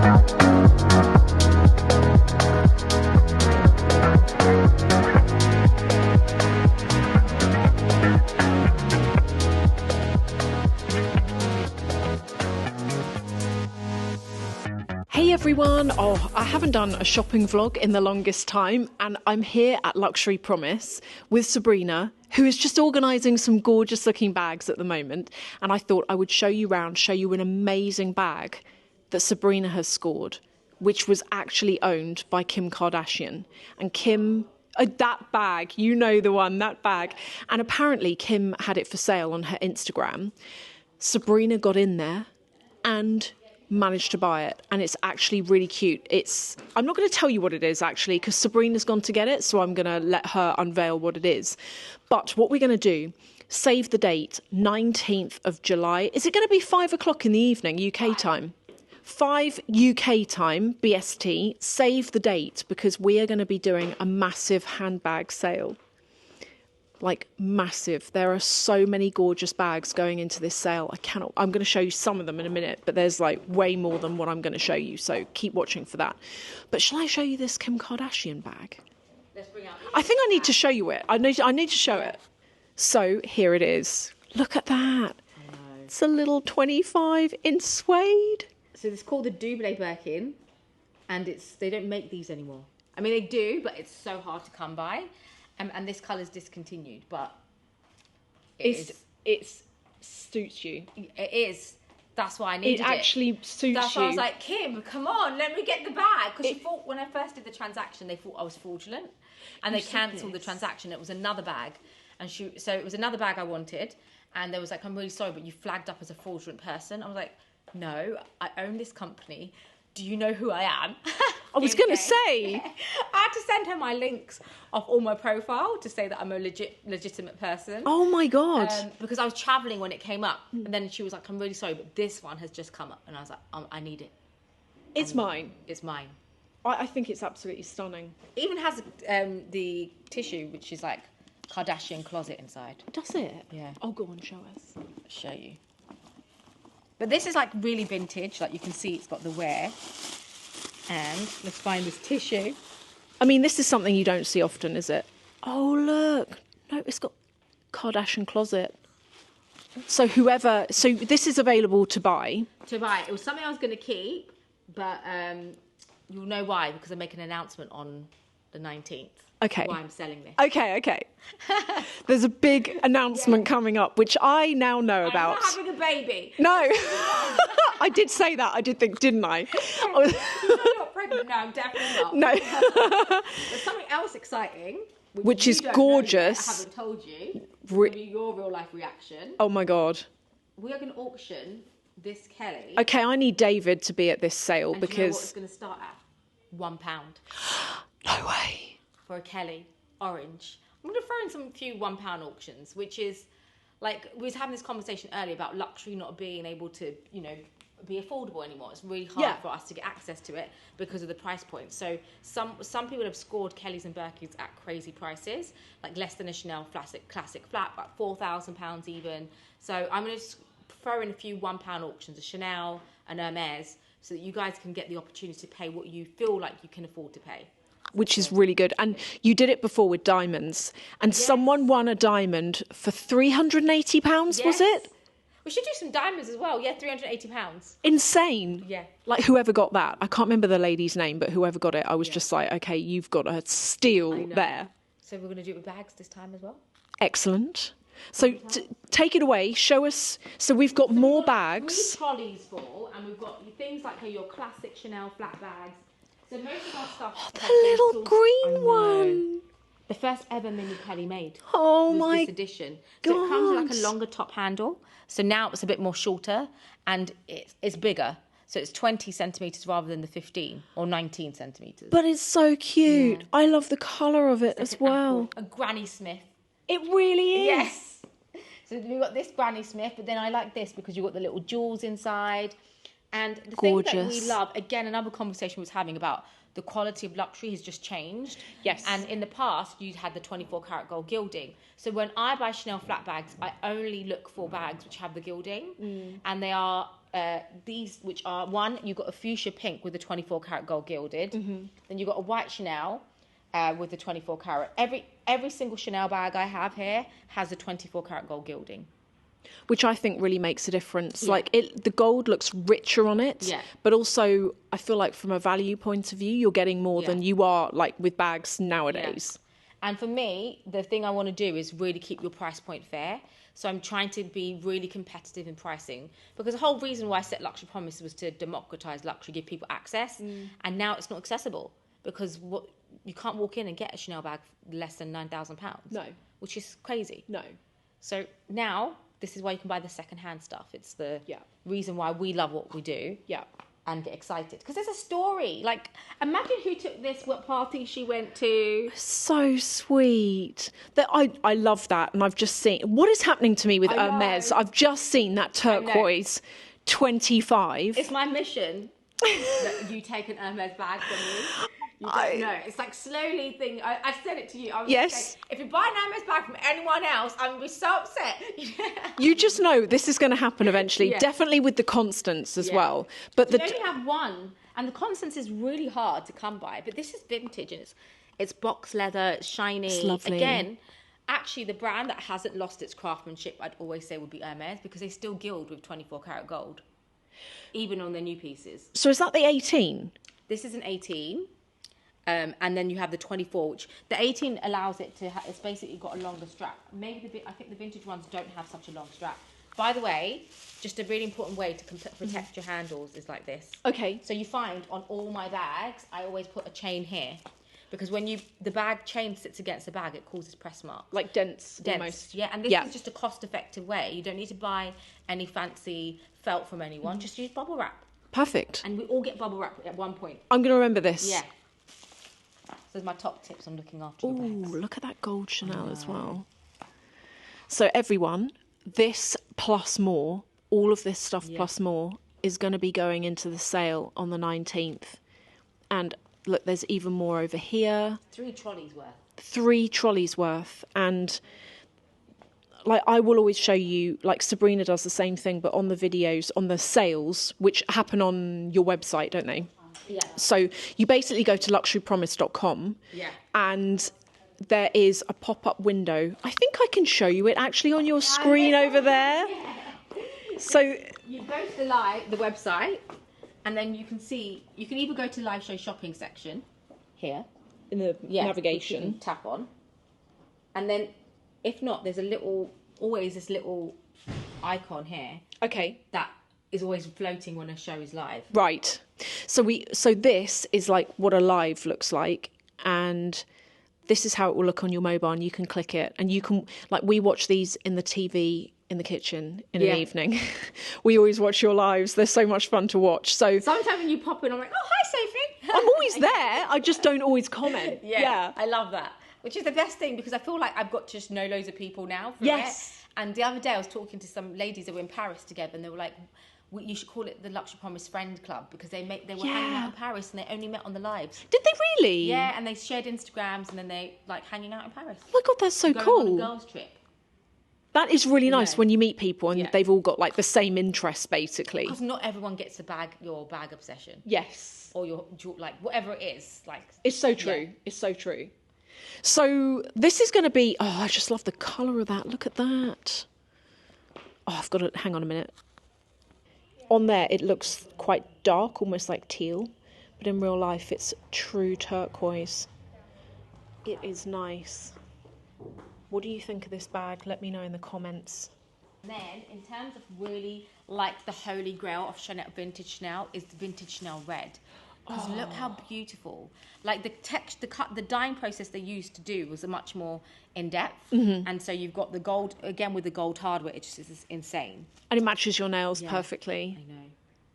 Hey everyone, I haven't done a shopping vlog in the longest time, and I'm here at Luxury Promise with Sabrina, who is just organising some gorgeous looking bags at the moment, and I thought I would show you an amazing bag that Sabrina has scored, which was actually owned by Kim Kardashian. And Kim, that bag, you know the one, that bag. And apparently Kim had it for sale on her Instagram. Sabrina got in there and managed to buy it, and it's actually really cute. I'm not going to tell you what it is actually, because Sabrina's gone to get it, so I'm going to let her unveil what it is. But what we're going to do, save the date, 19th of July. Is it going to be 5 o'clock in the evening UK time? 5 UK time, BST. Save the date, because we are going to be doing a massive handbag sale. Like massive. There are so many gorgeous bags going into this sale. I'm going to show you some of them in a minute, but there's like way more than what I'm going to show you, so keep watching for that. But shall I show you this Kim Kardashian bag? Let's bring out. I think I need to show you it. I need to show it. So here it is. Look at that. It's a little 25 in suede. So it's called the Double Birkin, and they don't make these anymore. I mean, they do, but it's so hard to come by. And this colour's discontinued, but it suits you. It is. That's why I needed it. It actually suits That's you. why I was like, Kim, come on, let me get the bag. Because she thought, when I first did the transaction, they thought I was fraudulent. And they cancelled the transaction. It was another bag. So it was another bag I wanted. And they was like, I'm really sorry, but you flagged up as a fraudulent person. I was like, no, I own this company. Do you know who I am? I was going to say. Yeah. I had to send her my links of all my profile to say that I'm a legitimate person. Oh my God. Because I was travelling when it came up. And then she was like, I'm really sorry, but this one has just come up. And I was like, I need it. It's mine. It's mine. I think it's absolutely stunning. It even has the tissue, which is like Kardashian closet inside. Does it? Yeah. Oh, go on, show us. I'll show you. But this is like really vintage. Like you can see it's got the wear. And let's find this tissue. I mean, this is something you don't see often, is it? Oh, look. No, it's got Kardashian closet. So this is available to buy. To buy. It was something I was going to keep, but you'll know why, because I make an announcement on the 19th. Okay. Why I'm selling this. Okay. There's a big announcement coming up, which I now know about. I'm not having a baby. No. I did say that, didn't I? You're not pregnant. No, I'm definitely not. No. There's something else exciting. Which is gorgeous. I haven't told you. Give you your real life reaction. Oh my God. We are going to auction this Kelly. Okay, I need David to be at this sale, and because... you know what it's going to start at? £1. No way. For a Kelly orange. I'm going to throw in some few £1 auctions, which is like, we was having this conversation earlier about luxury not being able to, be affordable anymore. It's really hard for us to get access to it because of the price point. So some people have scored Kellys and Birkins at crazy prices, like less than a Chanel classic flat, about £4,000 even. So I'm going to throw in a few £1 auctions, a Chanel and Hermes, so that you guys can get the opportunity to pay what you feel like you can afford to pay. Which is really good. And you did it before with diamonds. And someone won a diamond for £380, was it? We should do some diamonds as well. Yeah, £380. Insane. Yeah. Like whoever got that. I can't remember the lady's name, but whoever got it, I was just like, okay, you've got a steal there. So we're going to do it with bags this time as well? Excellent. So take it away. Show us. So we've got more bags. 3 trolleys full, and we've got things like your classic Chanel flat bags. So most of our stuff... Oh, the little green one. The first ever mini Kelly made. Oh was my this edition. So it comes with like a longer top handle. So now it's a bit more shorter and it's bigger. So it's 20 centimetres rather than the 15 or 19 centimetres. But it's so cute. Yeah. I love the colour of it as well. A Granny Smith. It really is. Yes. So we've got this Granny Smith, but then I like this because you've got the little jewels inside. And the thing that we love, again, another conversation we was having about the quality of luxury has just changed. Yes. And in the past, you had the 24 karat gold gilding. So when I buy Chanel flat bags, I only look for bags which have the gilding. And they are these, which are one, you've got a fuchsia pink with the 24 karat gold gilded. Then you've got a white Chanel with the 24 karat. Every single Chanel bag I have here has a 24 karat gold gilding, which I think really makes a difference. Like the gold looks richer on it, but also I feel like from a value point of view, you're getting more than you are like with bags nowadays. And for me, the thing I want to do is really keep your price point fair. So I'm trying to be really competitive in pricing, because the whole reason why I set Luxury Promise was to democratize luxury, give people access. And now it's not accessible, because you can't walk in and get a Chanel bag for less than £9,000. No. Which is crazy. No. So now this is why you can buy the second-hand stuff. It's the reason why we love what we do. Yeah. And get excited, because there's a story. Like, imagine who took this, what party she went to. So sweet. That I love that, and I've just seen what is happening to me with Hermes. I've just seen that turquoise 25. It's my mission that you take an Hermes bag from me. You don't know. It's like slowly thing. I said it to you. I was saying, if you buy an Hermes bag from anyone else, I'm going to be so upset. You just know this is going to happen eventually. Definitely with the Constance as well. But you only have one, and the Constance is really hard to come by. But this is vintage, and it's box leather, it's shiny. It's lovely. Again, actually, the brand that hasn't lost its craftsmanship, I'd always say, would be Hermes, because they still gild with 24 karat gold, even on their new pieces. So is that the 18? This is an 18. And then you have the 24, which the 18 allows it to it's basically got a longer strap. I think the vintage ones don't have such a long strap. By the way, just a really important way to protect your handles is like this. Okay. So you find on all my bags, I always put a chain here, because when the bag chain sits against the bag, it causes press marks. Like dents. Almost. Yeah, and this is just a cost-effective way. You don't need to buy any fancy felt from anyone. Just use bubble wrap. Perfect. And we all get bubble wrap at one point. I'm going to remember this. Yeah. So there's my top tips on looking after your bags. Look at that gold Chanel as well. So everyone, this plus more, all of this stuff plus more, is going to be going into the sale on the 19th. And look, there's even more over here. 3 trolleys worth. 3 trolleys worth. And like, I will always show you, like Sabrina does the same thing, but on the videos, on the sales, which happen on your website, don't they? Yeah. So you basically go to luxurypromise.com and there is a pop-up window. I think I can show you it actually on your screen over there. So you go to the website, and then you can either go to the live show shopping section here in the navigation, which you can tap on, and then if not, there's always this little icon here. Okay. That is always floating when a show is live. Right. So this is like what a live looks like, and this is how it will look on your mobile, and you can click it, and you can, like, we watch these in the TV in the kitchen in an evening. We always watch your lives. They're so much fun to watch. So sometimes when you pop in, I'm like, oh, hi, Sophie. I'm always there. I just don't always comment. Yeah. I love that. Which is the best thing, because I feel like I've got to just know loads of people now. And the other day I was talking to some ladies that were in Paris together, and they were like, you should call it the Luxury Promise Friend Club, because they were hanging out in Paris and they only met on the lives. Did they really? Yeah, and they shared Instagrams, and then they like hanging out in Paris. Oh my God, that's so Going cool. on a girls' trip. That is really nice when you meet people and they've all got like the same interests, basically. Because not everyone gets your bag obsession. Yes. Or your, like, whatever it is. Like, it's so true. It's so true. So this is going to be, I just love the colour of that. Look at that. Oh, I've got to, hang on a minute. On there, it looks quite dark, almost like teal. But in real life, it's true turquoise. It is nice. What do you think of this bag? Let me know in the comments. Then, in terms of really, like, the holy grail of Chanel, vintage Chanel, is the vintage Chanel red. Because look how beautiful. Like, the dyeing process they used to do was a much more in-depth. Mm-hmm. And so you've got the gold, again with the gold hardware, it just is insane. And it matches your nails perfectly. I know.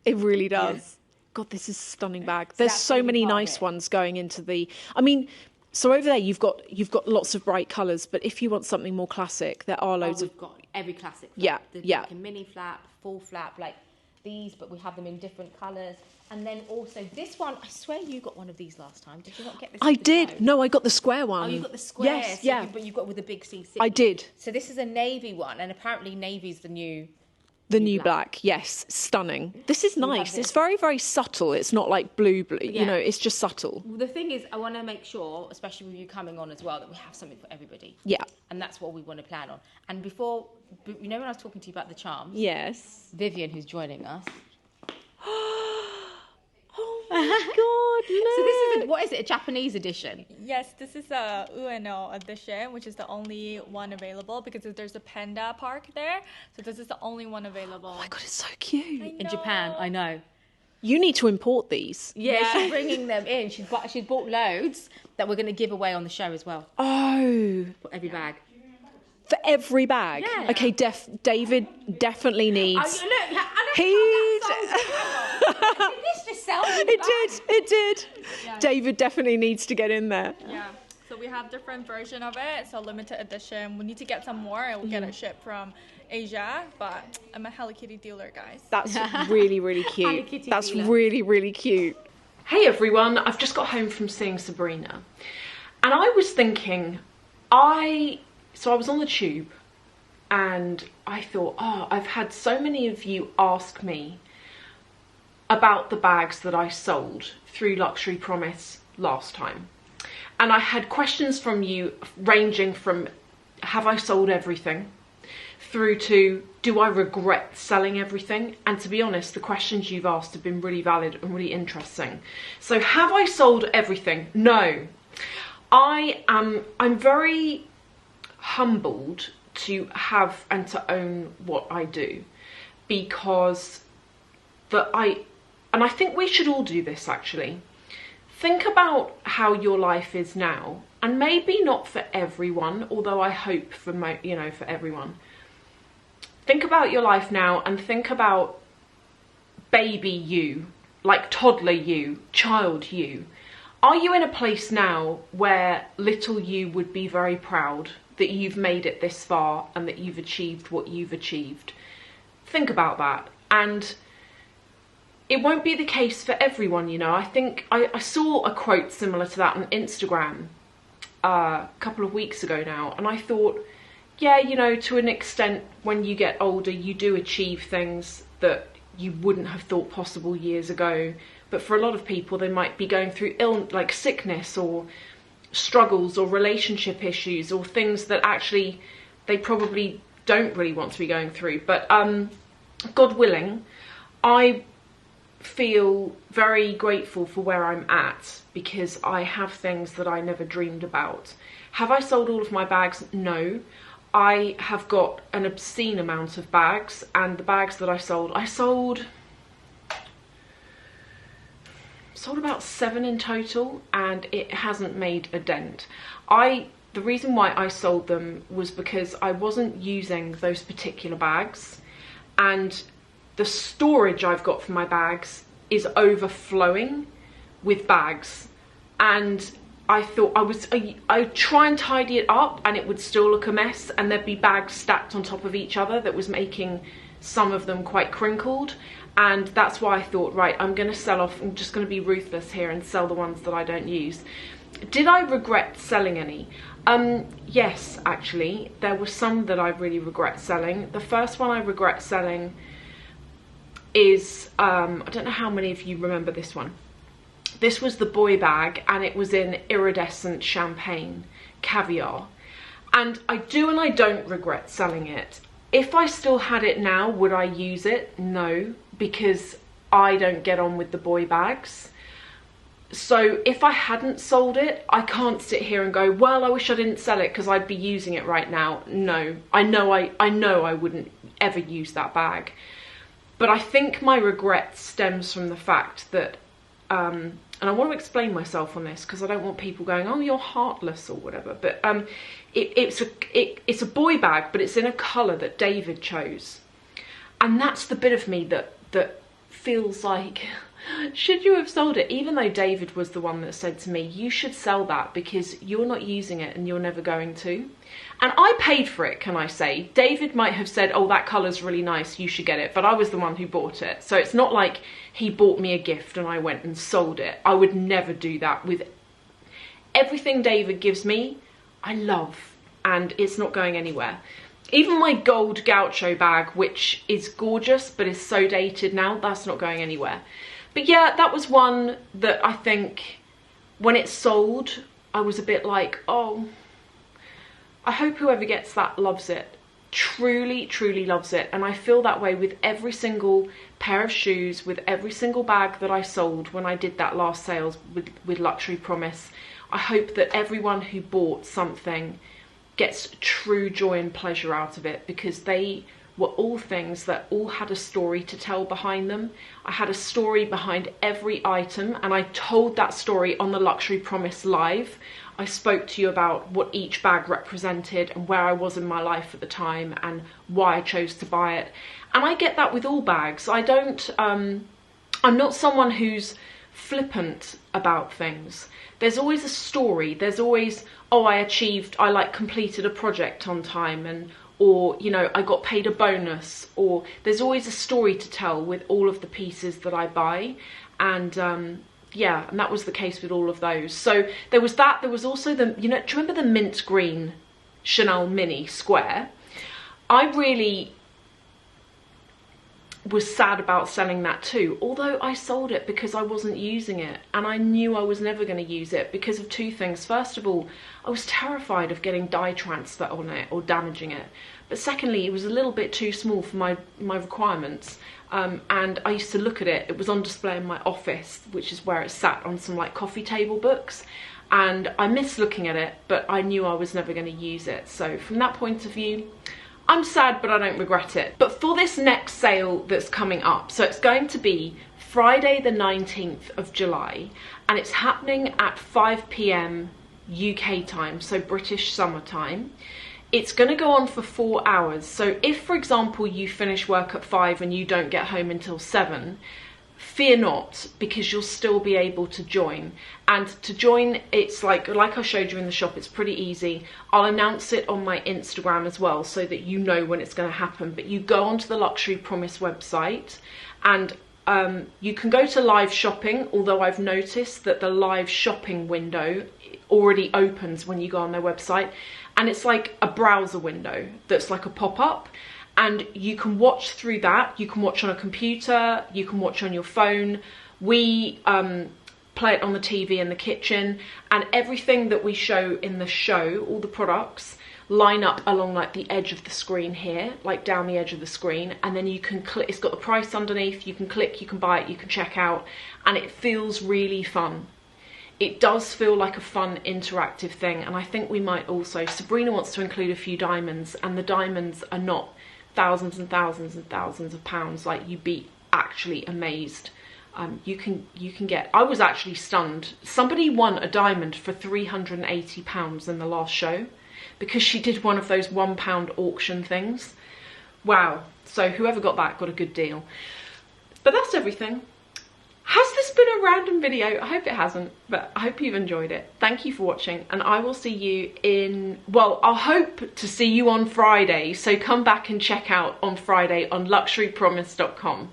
It really does. Yes. God, this is a stunning bag. There's so many nice ones going into the... I mean... So over there, you've got lots of bright colours, but if you want something more classic, there are loads we've got every classic flap. Yeah, The mini flap, full flap, like these, but we have them in different colours. And then also this one, I swear you got one of these last time. Did you not get this? I did. Show? No, I got the square one. Oh, you got the square. Yes, but you got with the big CC. I did. So this is a navy one, and apparently navy's the new The new black, yes, stunning. This is nice. It's very, very subtle. It's not like blue, you know, it's just subtle. The thing is, I want to make sure, especially with you coming on as well, that we have something for everybody. Yeah. And that's what we want to plan on. And before, you know when I was talking to you about the charms? Yes. Vivian, who's joining us. Oh my God, look. So this is, what is it, a Japanese edition? Yes, this is a Ueno edition, which is the only one available because there's a panda park there. So this is the only one available. Oh my God, it's so cute. In Japan, I know. You need to import these. Yeah, she's bringing them in. She's bought loads that we're going to give away on the show as well. Oh. For every bag. For every bag? Yeah. Okay, David definitely needs... Did this just sell me the bag? It did. Yeah. David definitely needs to get in there. Yeah. So we have different version of it. So limited edition. We need to get some more. We'll get it shipped from Asia. But I'm a Hello Kitty dealer, guys. That's really, really Hello cute. Kitty That's dealer. really, really cute. Hey everyone, I've just got home from seeing Sabrina. And I was thinking, so I was on the tube and I thought, I've had so many of you ask me about the bags that I sold through Luxury Promise last time. And I had questions from you ranging from, have I sold everything? Through to, do I regret selling everything? And to be honest, the questions you've asked have been really valid and really interesting. So have I sold everything? No. I'm very humbled to have and to own what I do, because I think we should all do this actually. Think about how your life is now, and maybe not for everyone, although I hope for for everyone. Think about your life now and think about baby you, like toddler you, child you. Are you in a place now where little you would be very proud that you've made it this far and that you've achieved what you've achieved? Think about that. And it won't be the case for everyone, you know. I think I saw a quote similar to that on Instagram a couple of weeks ago now, and I thought, yeah, you know, to an extent, when you get older, you do achieve things that you wouldn't have thought possible years ago. But for a lot of people, they might be going through like sickness or struggles or relationship issues or things that actually they probably don't really want to be going through. But God willing, I feel very grateful for where I'm at because I have things that I never dreamed about. Have I sold all of my bags? No. I have got an obscene amount of bags, and the bags that I sold about 7 in total, and it hasn't made a dent. The reason why I sold them was because I wasn't using those particular bags, and the storage I've got for my bags is overflowing with bags, and I thought I'd try and tidy it up and it would still look a mess, and there'd be bags stacked on top of each other that was making some of them quite crinkled. And that's why I thought, right, I'm going to sell off. I'm just going to be ruthless here and sell the ones that I don't use. Did I regret selling any? Yes, actually. There were some that I really regret selling. The first one I regret selling is, I don't know how many of you remember this one. This was the boy bag, and it was in iridescent champagne caviar. And I do and I don't regret selling it. If I still had it now, would I use it? No, because I don't get on with the boy bags. So if I hadn't sold it, I can't sit here and go, well, I wish I didn't sell it because I'd be using it right now. No, I know I wouldn't ever use that bag. But I think my regret stems from the fact that, and I want to explain myself on this because I don't want people going, oh, you're heartless or whatever. But it's a boy bag, but it's in a colour that David chose. And that's the bit of me that feels like, should you have sold it? Even though David was the one that said to me, you should sell that because you're not using it and you're never going to. And I paid for it, can I say? David might have said, oh, that colour's really nice, you should get it. But I was the one who bought it. So it's not like he bought me a gift and I went and sold it. I would never do that. With everything David gives me, I love, and it's not going anywhere. even my gold gaucho bag, which is gorgeous but is so dated now, that's not going anywhere. But yeah, that was one that I think when it sold, I was a bit like, oh, I hope whoever gets that loves it. Truly, truly loves it. And I feel that way with every single pair of shoes, with every single bag that I sold when I did that last sales with Luxury Promise. I hope that everyone who bought something gets true joy and pleasure out of it, because they were all things that all had a story to tell behind them. I had a story behind every item, and I told that story on the Luxury Promise live. I spoke to you about what each bag represented and where I was in my life at the time and why I chose to buy it. And I get that with all bags. I don't, I'm not someone who's flippant about things. There's always a story. There's always, oh, I like completed a project on time, and or, you know, I got paid a bonus, or there's always a story to tell with all of the pieces that I buy. And yeah, and that was the case with all of those. So there was that. There was also the, you know, do you remember the mint green Chanel Mini Square? I really was sad about selling that too, although I sold it because I wasn't using it, and I knew I was never going to use it because of two things. First of all, I was terrified of getting dye transfer on it or damaging it, but secondly, it was a little bit too small for my requirements. And I used to look at it. It was on display in my office, which is where it sat on some like coffee table books, and I missed looking at it, but I knew I was never going to use it. So from that point of view, I'm sad, but I don't regret it. But for this next sale that's coming up, so it's going to be Friday the 19th of July, and it's happening at 5 p.m. UK time, so British summer time. It's going to go on for 4 hours. So if, for example, you finish work at 5 and you don't get home until 7, fear not, because you'll still be able to join. And to join, it's like I showed you in the shop, it's pretty easy. I'll announce it on my Instagram as well, so that you know when it's going to happen. But you go onto the Luxury Promise website, and you can go to live shopping, although I've noticed that the live shopping window already opens when you go on their website, and it's like a browser window that's like a pop-up, and you can watch through that. You can watch on a computer, you can watch on your phone. We play it on the TV in the kitchen, and everything that we show in the show, all the products, line up along like the edge of the screen here, like down the edge of the screen, and then you can click. It's got the price underneath, you can click, you can buy it, you can check out, and it feels really fun. It does feel like a fun interactive thing, and I think we might also, Sabrina wants to include a few diamonds, and the diamonds are not thousands and thousands and thousands of pounds. Like, you'd be actually amazed. You can get, I was actually stunned. Somebody won a diamond for £380 in the last show, because she did one of those £1 auction things. Wow. So whoever got that got a good deal. But that's everything. Has this been a random video? I hope it hasn't, but I hope you've enjoyed it. Thank you for watching, and I will see you in, well, I'll hope to see you on Friday, so come back and check out on Friday on luxurypromise.com.